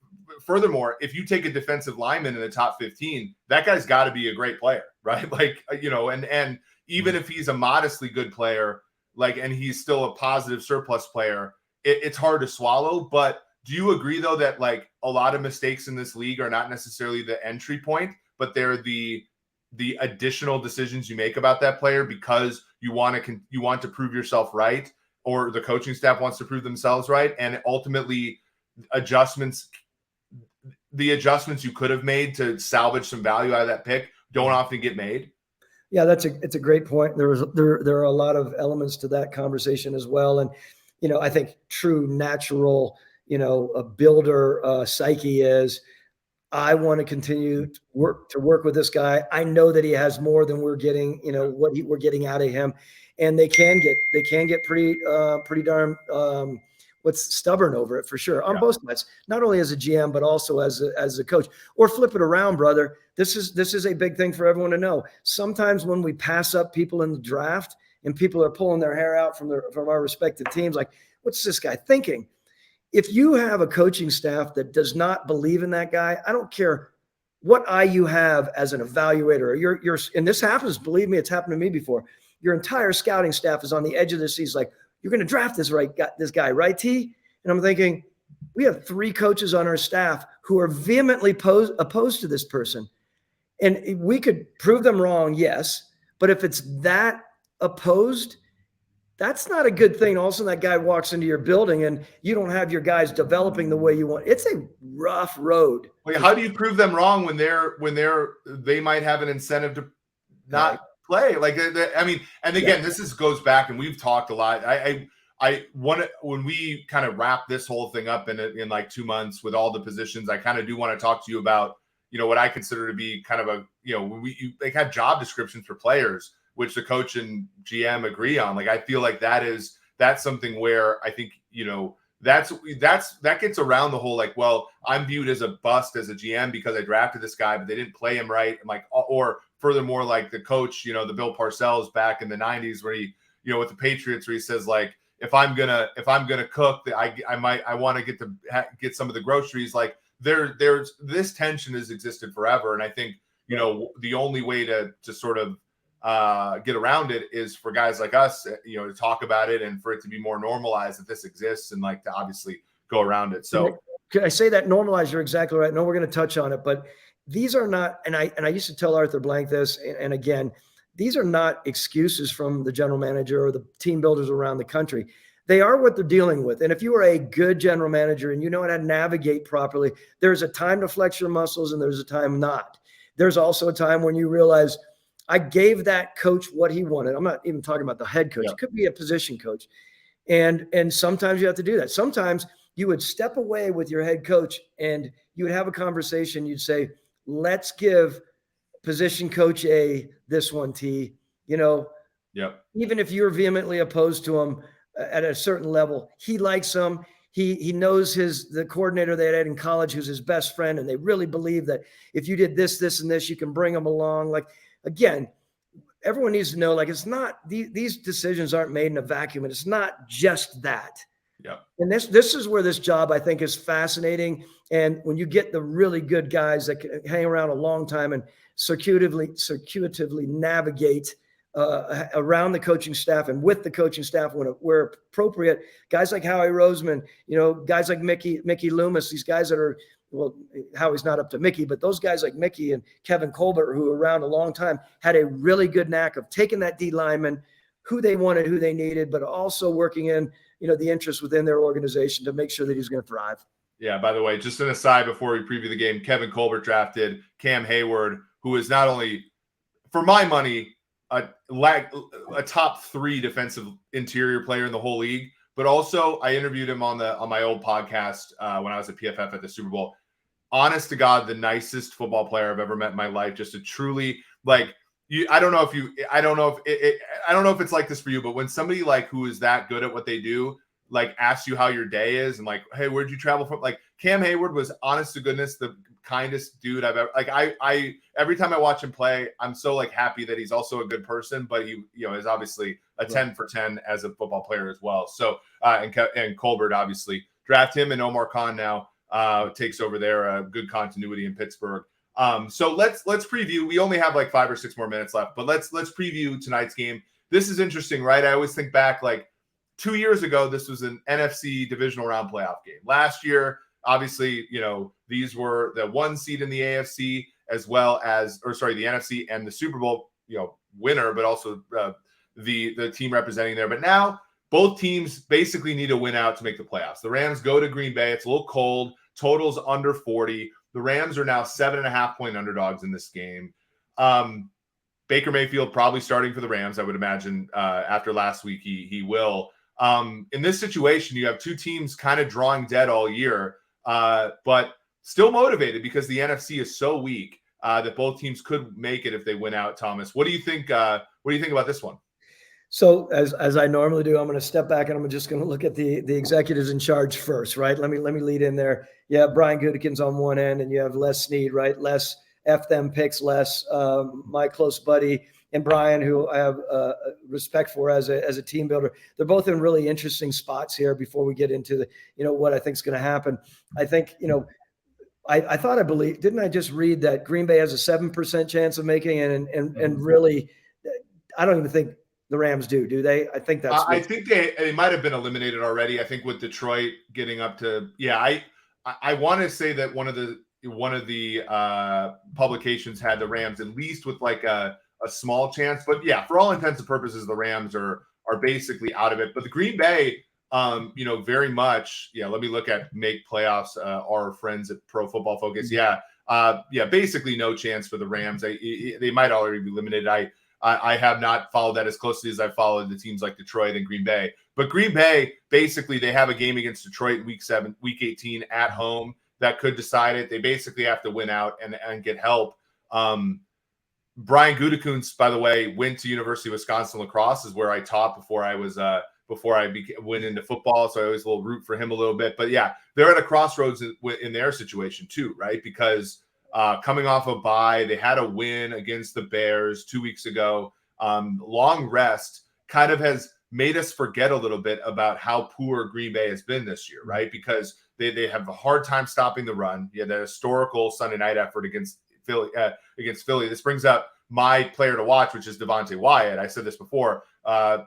furthermore, if you take a defensive lineman in the top 15, that guy's got to be a great player, right? Like, and even if he's a modestly good player, like, and he's still a positive surplus player, it's hard to swallow. But do you agree though, that like a lot of mistakes in this league are not necessarily the entry point, but they're the additional decisions you make about that player because you want to prove yourself right, or the coaching staff wants to prove themselves right, and ultimately the adjustments you could have made to salvage some value out of that pick don't often get made? Yeah, it's a great point. There are a lot of elements to that conversation as well. And, I think true natural, a builder psyche is, I want to continue to work with this guy. I know that he has more than we're getting, we're getting out of him. And they can get pretty darn what's stubborn over it for sure on both sides, not only as a GM, but also as a coach. Or flip it around, brother. This is a big thing for everyone to know. Sometimes when we pass up people in the draft and people are pulling their hair out from our respective teams, like, what's this guy thinking? If you have a coaching staff that does not believe in that guy, I don't care what eye you have as an evaluator. You're and this happens, believe me, it's happened to me before. Your entire scouting staff is on the edge of their seats, like, you're going to draft this guy, right, T? And I'm thinking, we have 3 coaches on our staff who are vehemently opposed to this person. And we could prove them wrong, yes. But if it's that opposed, that's not a good thing. All of a sudden, that guy walks into your building and you don't have your guys developing the way you want. It's a rough road. Wait, how do you prove them wrong when they might have an incentive to not play? Like, I mean, and again, this goes back, and we've talked a lot. I want to, when we kind of wrap this whole thing up in like 2 months with all the positions, I kind of do want to talk to you about, what I consider to be kind of a, they have job descriptions for players, which the coach and GM agree on. Like, I feel like that's something where I think, that gets around the whole, like, well, I'm viewed as a bust as a GM because I drafted this guy, but they didn't play him right. And like, or furthermore, like the coach, the Bill Parcells back in the 90s where he, with the Patriots, where he says, like, if I'm gonna cook, I want to get some of the groceries. Like, there's this tension has existed forever. And I think, the only way to sort of get around it is for guys like us, to talk about it and for it to be more normalized that this exists, and like to obviously go around it. So can I say that normalize? You're exactly right. No, we're going to touch on it, but these are not, and I used to tell Arthur Blank this, and again, these are not excuses from the general manager or the team builders around the country. They are what they're dealing with. And if you are a good general manager and you know how to navigate properly, there's a time to flex your muscles and there's a time not. There's also a time when you realize, I gave that coach what he wanted. I'm not even talking about the head coach. It could be a position coach. And sometimes you have to do that. Sometimes you would step away with your head coach and you would have a conversation. You'd say, let's give position coach A this one, T. Even if you're vehemently opposed to him at a certain level, he likes him. He knows the coordinator they had in college who's his best friend, and they really believe that if you did this, this, and this, you can bring him along. Like, again, everyone needs to know, like, it's not these decisions aren't made in a vacuum, and it's not just that. Yeah. And this is where this job, I think, is fascinating. And when you get the really good guys that can hang around a long time and circuitively navigate around the coaching staff and with the coaching staff where appropriate, guys like Howie Roseman, guys like Mickey Loomis, these guys that are, well, Howie's not up to Mickey, but those guys like Mickey and Kevin Colbert, who were around a long time, had a really good knack of taking that D lineman, who they wanted, who they needed, but also working in, the interest within their organization to make sure that he's going to thrive. Yeah, by the way, just an aside before we preview the game, Kevin Colbert drafted Cam Hayward, who is not only, for my money, a top 3 defensive interior player in the whole league, but also I interviewed him on my old podcast when I was at PFF at the Super Bowl. Honest to God, the nicest football player I've ever met in my life. Just a truly, like, I don't know if it's like this for you, but when somebody like who is that good at what they do, like, asks you how your day is and like, hey, where'd you travel from? Like, Cam Hayward was, honest to goodness, the kindest dude I've ever, like, I every time I watch him play, I'm so like happy that he's also a good person, but he, is obviously a 10 for 10 as a football player as well. So, and Colbert, obviously draft him, and Omar Khan now takes over there, good continuity in Pittsburgh. So let's preview. We only have like 5 or 6 more minutes left, but let's preview tonight's game. This is interesting, right? I always think back, like, 2 years ago, this was an NFC divisional round playoff game. Last year, obviously, these were the 1 seed in the AFC as well as, the NFC and the Super Bowl, winner, but also the team representing there. But now both teams basically need to win out to make the playoffs. The Rams go to Green Bay. It's a little cold. Total's under 40. The Rams are now 7.5-point underdogs in this game. Baker Mayfield probably starting for the Rams, I would imagine. After last week, he will. In this situation, you have 2 teams kind of drawing dead all year, but still motivated because the NFC is so weak that both teams could make it if they win out. Thomas, what do you think? What do you think about this one? So as I normally do, I'm going to step back and I'm just going to look at the executives in charge first, right? Let me lead in there. Yeah, Brian Gutekunst's on one end, and you have Les Snead, right? Les F them picks, Les, my close buddy, and Brian, who I have respect for as a team builder. They're both in really interesting spots here. Before we get into the what I think is going to happen, I think I thought I believe, didn't I just read that Green Bay has a 7% chance of making it, and really, I don't even think the Rams do they? I think that's. I think they might have been eliminated already. I think with Detroit getting up to, I want to say that one of the publications had the Rams at least with like a small chance, but yeah, for all intents and purposes, the Rams are basically out of it. But the Green Bay, very much, let me look at make playoffs. Our friends at Pro Football Focus, basically no chance for the Rams. They might already be eliminated. I have not followed that as closely as I've followed the teams like Detroit and Green Bay. But Green Bay, basically, they have a game against Detroit week 18 at home that could decide it. They basically have to win out and get help. Brian Gutekunst, by the way, went to University of Wisconsin lacrosse, is where I taught before I went into football. So I always will root for him a little bit. But yeah, they're at a crossroads in their situation too, right? Because coming off a bye, they had a win against the Bears 2 weeks ago. Long rest kind of has made us forget a little bit about how poor Green Bay has been this year, right? Because they have a hard time stopping the run. Yeah, the historical Sunday night effort against Philly. This brings up my player to watch, which is Devontae Wyatt. I said this before.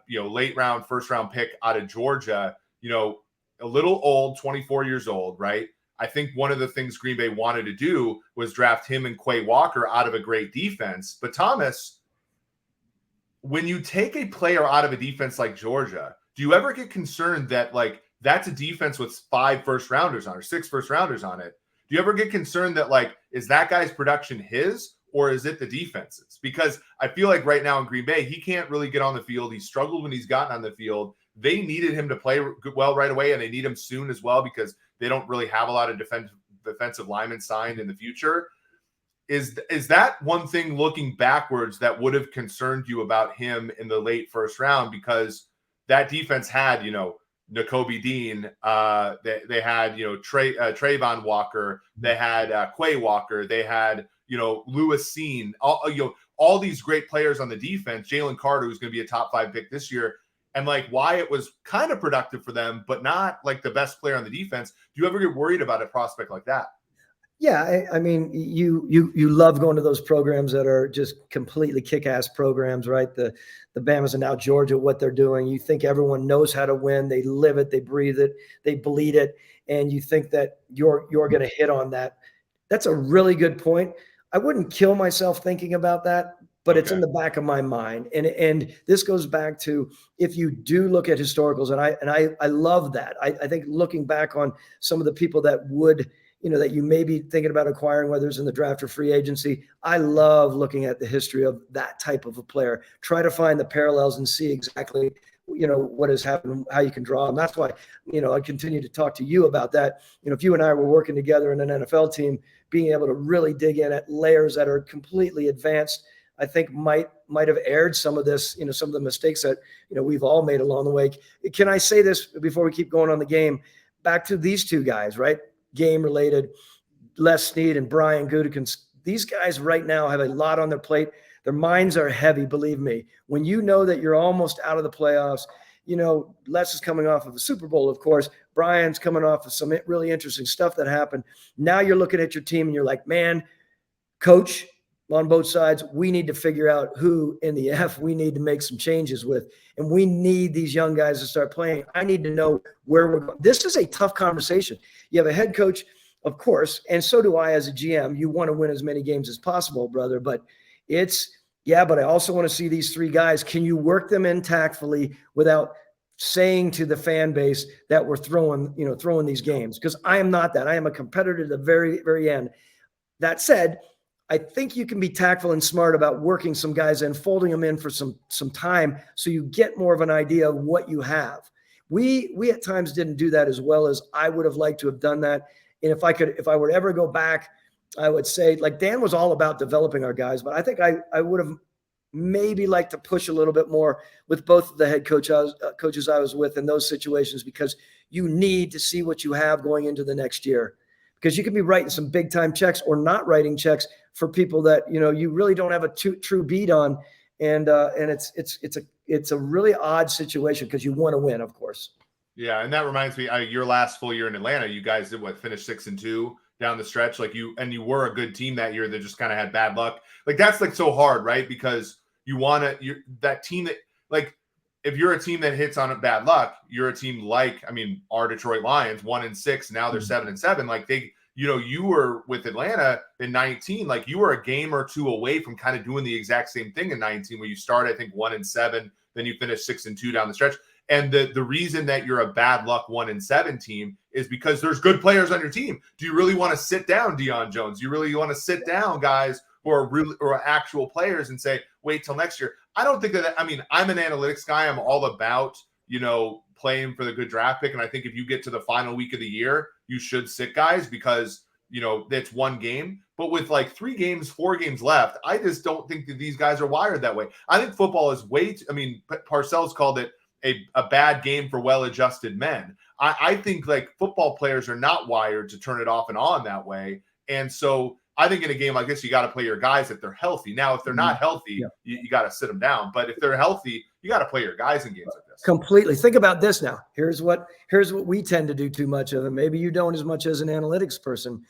Late round, first round pick out of Georgia. A little old, 24 years old, right? I think one of the things Green Bay wanted to do was draft him and Quay Walker out of a great defense. But Thomas, when you take a player out of a defense like Georgia, do you ever get concerned that like that's a defense with 5 first-rounders on or 6 first-rounders on it? Do you ever get concerned that like, is that guy's production his or is it the defense's? Because I feel like right now in Green Bay, he can't really get on the field. He struggled when he's gotten on the field. They needed him to play well right away, and they need him soon as well because they don't really have a lot of defensive linemen signed in the future. Is that one thing looking backwards that would have concerned you about him in the late first round? Because that defense had, Nakobe Dean, they had, Trayvon Walker, they had Quay Walker, they had, Lewis Seen, all these great players on the defense. Jalen Carter, who's going to be a top 5 pick this year. And like Wyatt was kind of productive for them, but not like the best player on the defense. Do you ever get worried about a prospect like that? Yeah, I mean, you love going to those programs that are just completely kick-ass programs, right? The Bamas and now Georgia, what they're doing. You think everyone knows how to win. They live it, they breathe it, they bleed it, and you think that you're going to hit on that. That's a really good point. I wouldn't kill myself thinking about that, but it's in the back of my mind. And this goes back to, if you do look at historicals, and I love that. I think looking back on some of the people that would, that you may be thinking about acquiring, whether it's in the draft or free agency, I love looking at the history of that type of a player. Try to find the parallels and see exactly, what has happened, how you can draw. And that's why, I continue to talk to you about that. If you and I were working together in an NFL team, being able to really dig in at layers that are completely advanced, I think might have aired some of this, some of the mistakes that, we've all made along the way. Can I say this before we keep going on the game? Back to these two guys, right? Game related, Les Snead and Brian Gutekunst. These guys right now have a lot on their plate. Their minds are heavy, believe me. When you know that you're almost out of the playoffs, Les is coming off of a Super Bowl, of course. Brian's coming off of some really interesting stuff that happened. Now you're looking at your team and you're like, man, coach, on both sides, we need to figure out who in the F we need to make some changes with. And we need these young guys to start playing. I need to know where we're going. This is a tough conversation. You have a head coach, of course, and so do I as a GM. You want to win as many games as possible, brother. But but I also want to see these 3 guys. Can you work them in tactfully without saying to the fan base that we're throwing these games? Because I am not that. I am a competitor to the very, very end. That said, I think you can be tactful and smart about working some guys and folding them in for some time so you get more of an idea of what you have. We at times didn't do that as well as I would have liked to have done that. And if I were to ever go back, I would say, like, Dan was all about developing our guys, but I think I would have maybe like to push a little bit more with both of the head coaches I was with in those situations, because you need to see what you have going into the next year, because you can be writing some big time checks or not writing checks for people that, you really don't have a true beat on. And it's a really odd situation because you want to win, of course. Yeah, and that reminds me, your last full year in Atlanta, you guys did finish 6-2 down the stretch. Like you were a good team that year that just kind of had bad luck. Like that's like so hard, right? Because that team that, like, if you're a team that hits on a bad luck, you're a team like, our Detroit Lions 1-6, now they're 7-7. Like you were with Atlanta in 19, like you were a game or two away from kind of doing the exact same thing in 19, where you start, I think 1-7, then you finish 6-2 down the stretch. And the reason that you're a bad luck 1-7 team is because there's good players on your team. Do you really want to sit down Deion Jones? Do you really want to sit down guys who are really or actual players and say, wait till next year? I don't think that. I'm an analytics guy. I'm all about, playing for the good draft pick. And I think if you get to the final week of the year, you should sit guys because, it's one game. But with like 4 games left, I just don't think that these guys are wired that way. I think football is Parcells called it a bad game for well-adjusted men. I think like football players are not wired to turn it off and on that way. And so I think in a game like this, you got to play your guys if they're healthy. Now, if they're not healthy, you got to sit them down. But if they're healthy, you got to play your guys in games like this. Completely. Think about this now. Here's what we tend to do too much of, and maybe you don't as much as an analytics person.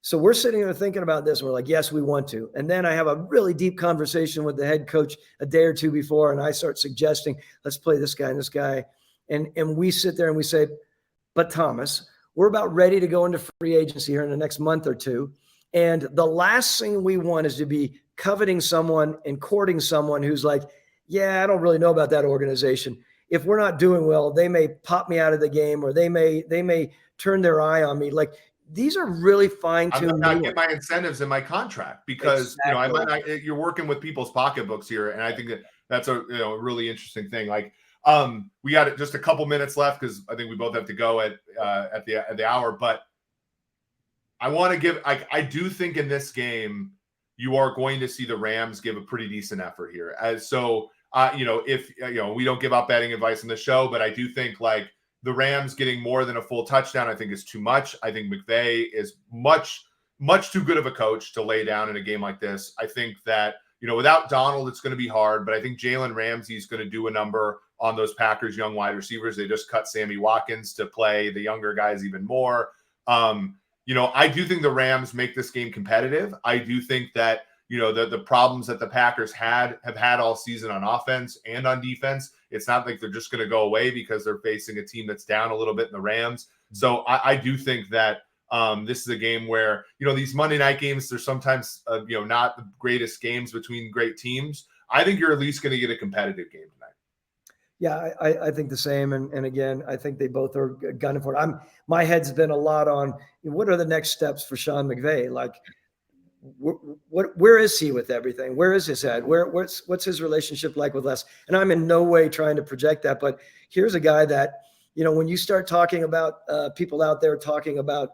So we're sitting there thinking about this. And we're like, yes, we want to. And then I have a really deep conversation with the head coach a day or two before, and I start suggesting, let's play this guy and this guy. And we sit there and we say, but Thomas, we're about ready to go into free agency here in the next month or two. And the last thing we want is to be coveting someone and courting someone who's like, yeah, I don't really know about that organization. If we're not doing well, they may pop me out of the game, or they may turn their eye on me. Like, these are really fine-tuned. I'm not getting my incentives in my contract because you're working with people's pocketbooks here, and I think that's a really interesting thing. Like, we got just a couple minutes left because I think we both have to go at the hour. But I want to give. I do think in this game you are going to see the Rams give a pretty decent effort here. If we don't give out betting advice on the show, but I do think like the Rams getting more than a full touchdown, I think is too much. I think McVay is much, much too good of a coach to lay down in a game like this. I think that, without Donald, it's going to be hard, but I think Jalen Ramsey is going to do a number on those Packers young wide receivers. They just cut Sammy Watkins to play the younger guys even more. I do think the Rams make this game competitive. I do think that, the problems that the Packers have had all season on offense and on defense, it's not like they're just going to go away because they're facing a team that's down a little bit in the Rams. So I do think that this is a game where, these Monday night games, they're sometimes, not the greatest games between great teams. I think you're at least going to get a competitive game tonight. Yeah, I think the same. And again, I think they both are gunning for it. My head's been a lot on what are the next steps for Sean McVay? Like, where is he with everything? Where is his head? What's his relationship like with us? And I'm in no way trying to project that, but here's a guy that, when you start talking about people out there talking about,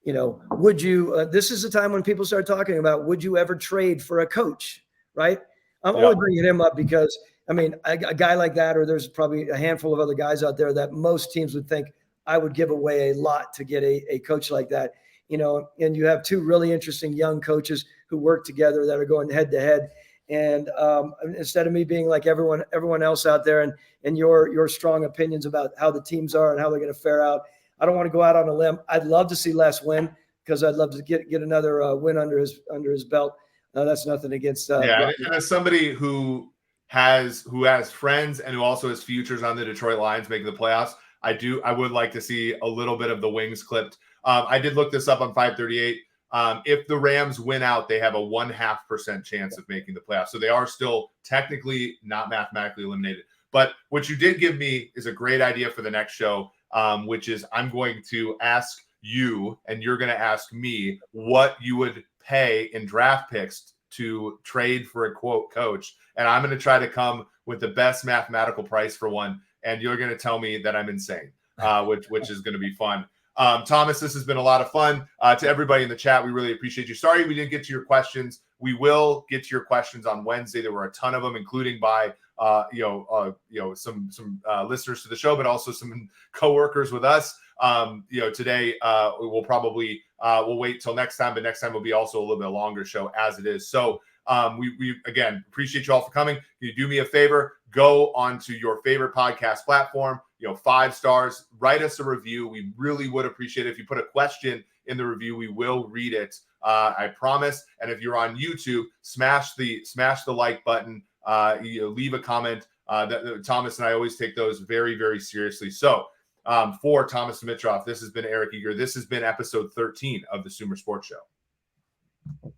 would you, this is the time when people start talking about, would you ever trade for a coach? Right. I'm only bringing him up because a guy like that, or there's probably a handful of other guys out there that most teams would think I would give away a lot to get a coach like that. And you have 2 really interesting young coaches who work together that are going head to head. And instead of me being like everyone else out there and your strong opinions about how the teams are and how they're going to fare out, I don't want to go out on a limb. I'd love to see Les win because I'd love to get another win under his belt. That's nothing against. And as somebody who has friends and who also has futures on the Detroit Lions making the playoffs, I would like to see a little bit of the wings clipped. I did look this up on 538. If the Rams win out, they have a 0.5% chance of making the playoffs. So they are still technically not mathematically eliminated. But what you did give me is a great idea for the next show, which is I'm going to ask you and you're going to ask me what you would pay in draft picks to trade for a quote coach. And I'm going to try to come with the best mathematical price for one. And you're going to tell me that I'm insane, which is going to be fun. Thomas, this has been a lot of fun. To everybody in the chat, we really appreciate you. Sorry we didn't get to your questions. We will get to your questions on Wednesday. There were a ton of them, including by some listeners to the show, but also some coworkers with us. Today we'll probably we'll wait till next time, but next time will be also a little bit longer show as it is. So we again appreciate you all for coming. Can you do me a favor? Go onto your favorite podcast platform, 5 stars, write us a review. We really would appreciate it. If you put a question in the review, we will read it. I promise. And if you're on YouTube, smash the like button. Leave a comment. Thomas and I always take those very, very seriously. So for Thomas Dimitroff, this has been Eric Eager. This has been episode 13 of the SumerSports Show.